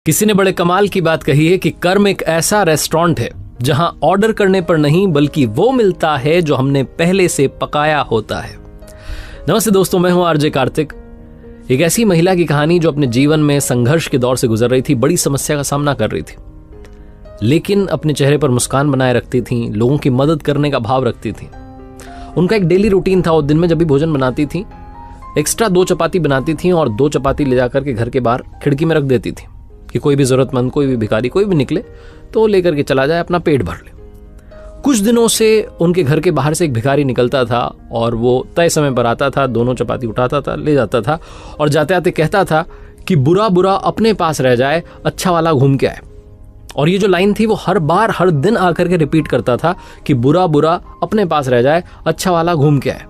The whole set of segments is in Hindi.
किसी ने बड़े कमाल की बात कही है कि कर्म एक ऐसा रेस्टोरेंट है जहां ऑर्डर करने पर नहीं बल्कि वो मिलता है जो हमने पहले से पकाया होता है। नमस्ते दोस्तों, मैं हूं आरजे कार्तिक। एक ऐसी महिला की कहानी जो अपने जीवन में संघर्ष के दौर से गुजर रही थी, बड़ी समस्या का सामना कर रही थी, लेकिन अपने चेहरे पर मुस्कान बनाए रखती थी, लोगों की मदद करने का भाव रखती थी। उनका एक डेली रूटीन था। वो दिन में जब भी भोजन बनाती थी, एक्स्ट्रा 2 चपाती बनाती थी और 2 चपाती ले जाकर के घर के बाहर खिड़की में रख देती थी कि कोई भी जरूरतमंद, कोई भी भिखारी, कोई भी निकले तो लेकर के चला जाए, अपना पेट भर ले। कुछ दिनों से उनके घर के बाहर से एक भिखारी निकलता था और वो तय समय पर आता था, 2 चपाती उठाता था, ले जाता था और जाते आते कहता था कि बुरा बुरा अपने पास रह जाए, अच्छा वाला घूम के आए। और ये जो लाइन थी वो हर बार हर दिन आकर के रिपीट करता था कि बुरा बुरा अपने पास रह जाए, अच्छा वाला घूम के आए।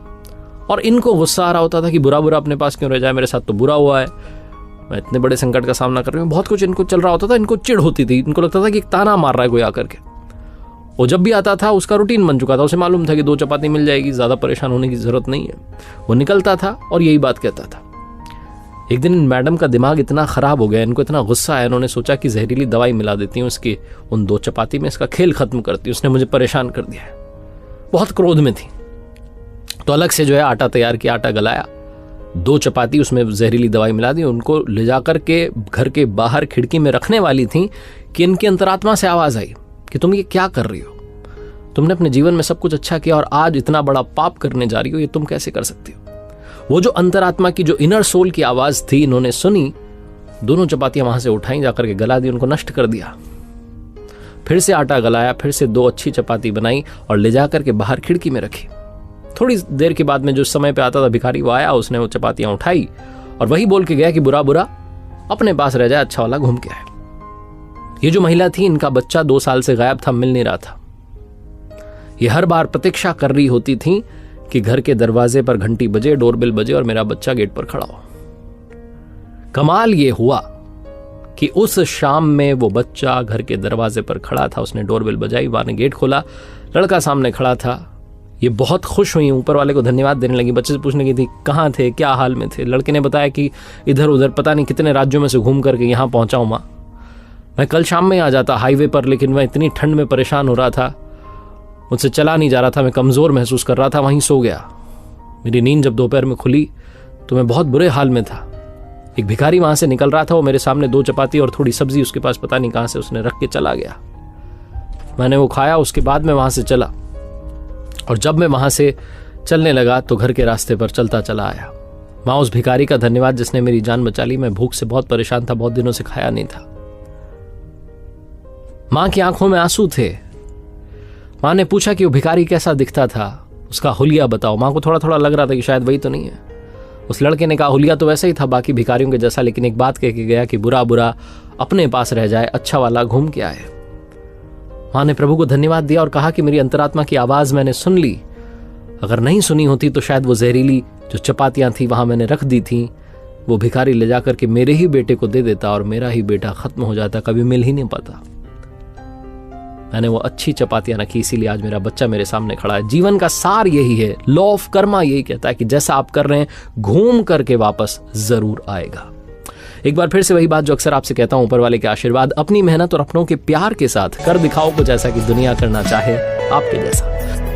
और इनको गुस्सा आ रहा होता था कि बुरा बुरा अपने पास क्यों रह जाए, मेरे साथ तो बुरा हुआ है, मैं इतने बड़े संकट का सामना कर रही हूँ। बहुत कुछ इनको चल रहा होता था। इनको चिढ़ होती थी, इनको लगता था कि एक ताना मार रहा है कोई आकर के। वो जब भी आता था उसका रूटीन बन चुका था, उसे मालूम था कि 2 चपाती मिल जाएगी, ज़्यादा परेशान होने की जरूरत नहीं है। वो निकलता था और यही बात कहता था। एक दिन मैडम का दिमाग इतना ख़राब हो गया, इनको इतना गुस्सा आया, इन्होंने सोचा कि जहरीली दवाई मिला देती हूँ इसकी उन 2 चपाती में, इसका खेल खत्म करती हूँ, उसने मुझे परेशान कर दिया है। बहुत क्रोध में थी तो अलग से जो है आटा तैयार किया, आटा गलाया, 2 चपाती उसमें जहरीली दवाई मिला दी, उनको ले जाकर के घर के बाहर खिड़की में रखने वाली थी कि इनकी अंतरात्मा से आवाज़ आई कि तुम ये क्या कर रही हो, तुमने अपने जीवन में सब कुछ अच्छा किया और आज इतना बड़ा पाप करने जा रही हो, ये तुम कैसे कर सकती हो। वो जो अंतरात्मा की, जो इनर सोल की आवाज़ थी, इन्होंने सुनी, 2 चपातियाँ वहाँ से उठाई, जाकर के गला दी, उनको नष्ट कर दिया। फिर से आटा गलाया, फिर से 2 अच्छी चपाती बनाई और ले जाकर के बाहर खिड़की में रखी। थोड़ी देर के बाद में जो समय पे आता था भिखारी, वो आया, उसने वो चपातियाँ उठाई और वही बोल के गया कि बुरा बुरा अपने पास रह जाए, अच्छा वाला घूम के आए। ये जो महिला थी, इनका बच्चा 2 साल से गायब था, मिल नहीं रहा था। ये हर बार प्रतीक्षा कर रही होती थी कि घर के दरवाजे पर घंटी बजे, डोरबेल बजे और मेरा बच्चा गेट पर खड़ा हो। कमाल ये हुआ कि उस शाम में वो बच्चा घर के दरवाजे पर खड़ा था, उसने डोरबेल बजाई, वहां ने गेट खोला, लड़का सामने खड़ा था। ये बहुत खुश हुई, ऊपर वाले को धन्यवाद देने लगी, बच्चे से पूछने की थी कहाँ थे, क्या हाल में थे। लड़के ने बताया कि इधर उधर पता नहीं कितने राज्यों में से घूम करके यहाँ पहुंचा हूँ माँ, मैं कल शाम में आ जाता हाईवे पर, लेकिन मैं इतनी ठंड में परेशान हो रहा था, मुझसे चला नहीं जा रहा था, मैं कमज़ोर महसूस कर रहा था, वहीं सो गया। मेरी नींद जब दोपहर में खुली तो मैं बहुत बुरे हाल में था। एक भिखारी वहाँ से निकल रहा था, वो मेरे सामने 2 चपाती और थोड़ी सब्जी उसके पास पता नहीं कहाँ से उसने रख के चला गया। मैंने वो खाया, उसके बाद मैं वहाँ से चला और जब मैं वहाँ से चलने लगा तो घर के रास्ते पर चलता चला आया। माँ उस भिखारी का धन्यवाद जिसने मेरी जान बचा ली। मैं भूख से बहुत परेशान था, बहुत दिनों से खाया नहीं था। माँ की आंखों में आंसू थे। माँ ने पूछा कि वो भिखारी कैसा दिखता था, उसका हुलिया बताओ। माँ को थोड़ा थोड़ा लग रहा था कि शायद वही तो नहीं है। उस लड़के ने कहा हुलिया तो वैसा ही था बाकी भिखारियों के जैसा, लेकिन एक बात कह के गया कि बुरा बुरा अपने पास रह जाए, अच्छा वाला घूम के आए। माँ ने प्रभु को धन्यवाद दिया और कहा कि मेरी अंतरात्मा की आवाज़ मैंने सुन ली। अगर नहीं सुनी होती तो शायद वो जहरीली जो चपातियाँ थी वहाँ मैंने रख दी थी, वो भिखारी ले जाकर के मेरे ही बेटे को दे देता और मेरा ही बेटा खत्म हो जाता, कभी मिल ही नहीं पाता। मैंने वो अच्छी चपातियां रखी, इसीलिए आज मेरा बच्चा मेरे सामने खड़ा है। जीवन का सार यही है, लॉ ऑफ कर्मा यही कहता है कि जैसा आप कर रहे हैं घूम करके वापस जरूर आएगा। एक बार फिर से वही बात जो अक्सर आपसे कहता हूं, ऊपर वाले के आशीर्वाद, अपनी मेहनत और अपनों के प्यार के साथ कर दिखाओ कुछ ऐसा कि दुनिया करना चाहे आपके जैसा।